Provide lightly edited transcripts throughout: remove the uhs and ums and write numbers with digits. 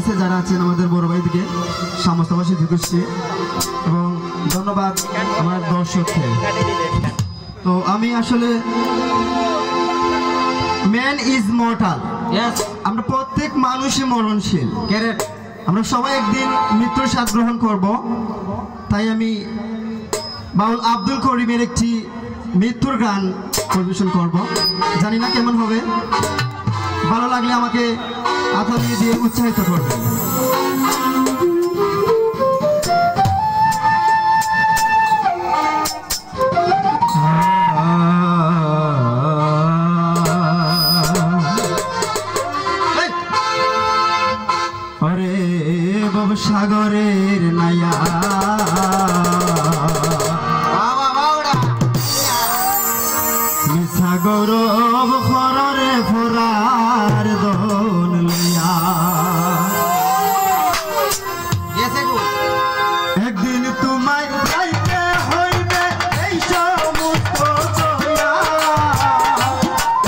অডিয়েন্সে যারা আছেন আমাদের বড় ভাইদিকে সমস্ত পাশে ঢুকছি এবং ধন্যবাদ আমার দর্শককে। তো আমি আসলে ম্যান ইজ মর্টাল, আমরা প্রত্যেক মানুষই মরণশীল, আমরা সবাই একদিন মৃত্যুর স্বাদ গ্রহণ করব। তাই আমি বাউল আব্দুল করিমের একটি মৃত্যুর গান পরিবেশন করব। জানি না কেমন হবে, ভালো লাগলে আমাকে হাততালি দিয়ে উৎসাহিত করবেন। আরে ভবসাগরের নাইয়া গৌরব খরে ফোরার দোল লইয়া একদিন তোমায় যাইতে হইবে এই সমস্ত জয়া,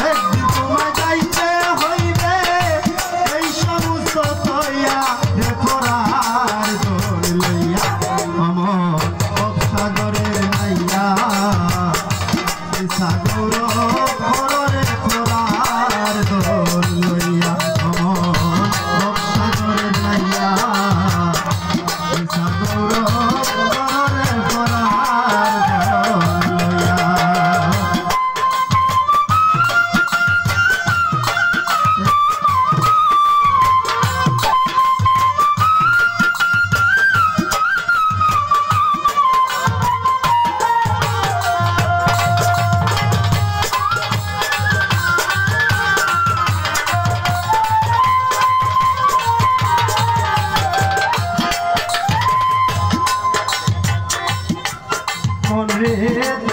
একদিন তোমায় যাইতে হইবে এই সমস্ত জয়া রে ফোরার দোল লইয়া আমার ভবসাগরের নাইয়া সাগর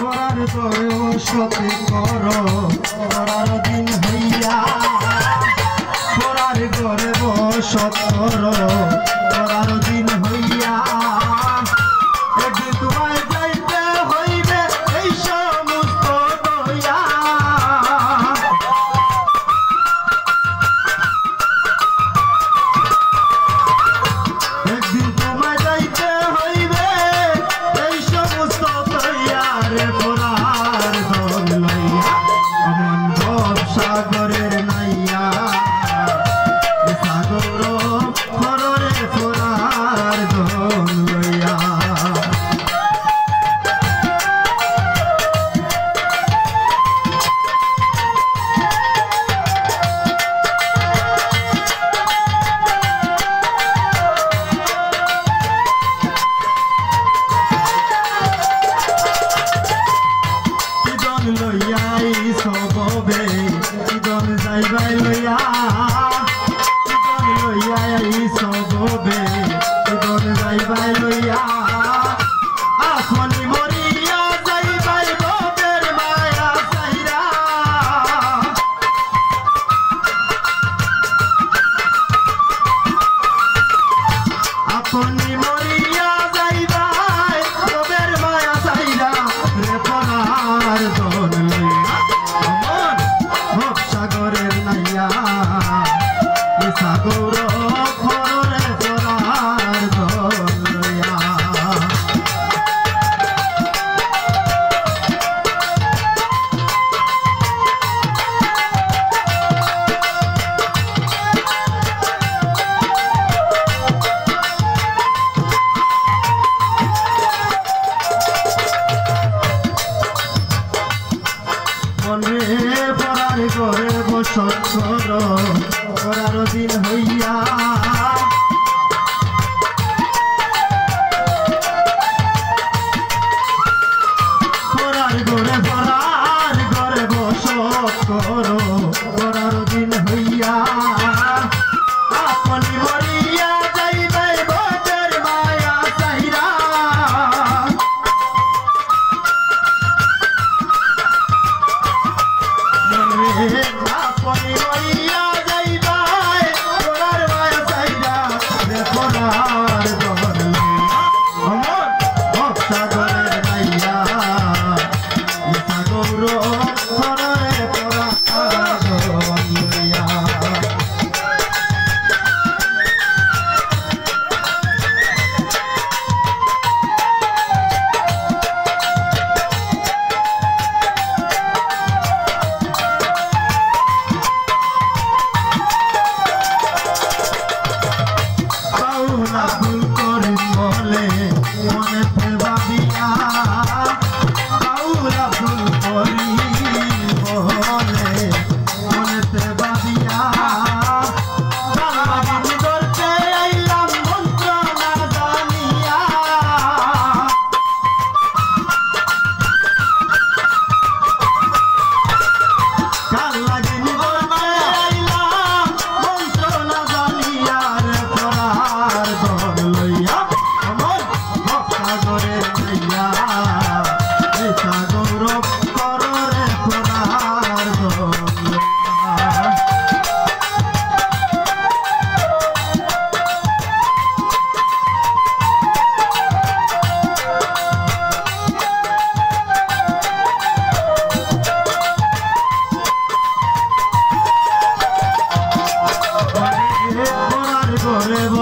করার তোরেও সতে করো করার দিন হইয়া করার করে বসত করো করার দিন হইয়া একদিন তোমায় যাইতে হইবে এই সমস্ত দয়া, একদিন তোমায় যাইতে হইবে এই সমস্ত সাগরের নাইয়া সাগর খরে ফোরার দোল লইয়া। ইদন লইয়াই সববে ইদন যাইবাই লইয়া, ইদন লইয়াই সববে ইদন যাইবাই লইয়া আপনি মরিয়া যাইবাই ববের মায়া সাইরা, আপনি মরিয়া যাইবাই ববের মায়া সাইরা রে ফোরার দোল লইয়া আমার ভবসাগরের নাইয়া সাগর খরে ফোরার দোল লইয়া। মনে পড়ার করে বসত করো করার দিন হইয়া পড়ার ঘরে বসত করো করার দিন হইয়া আপনি মরিয়া যাইবে বদের মায়া সাইরা, আপনি মরিয়া যাইবাই তোরার মায়া সাইরা রে ফোরার দোল আমার ভবসাগরের নাইয়া সাগর খরে ফোরার দোল লইয়া।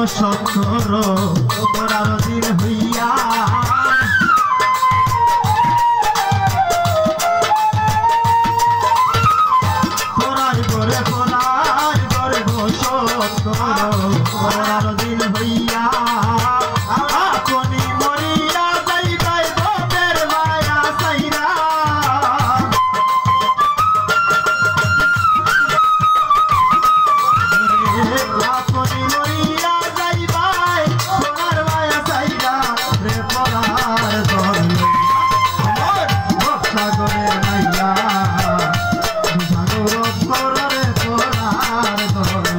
সত্তর করার দিন হইয়া করার করে গো সত্তর করার দিন হইয়া আপনি মরিয়া যাইবাই বাপের মায়া সাইরা আপনি মরিয়া যাইবাই সোনার মায়া সাইরা রে পরার দল আমার ভক্সাগরের নাইয়া সাগর করে পরার দল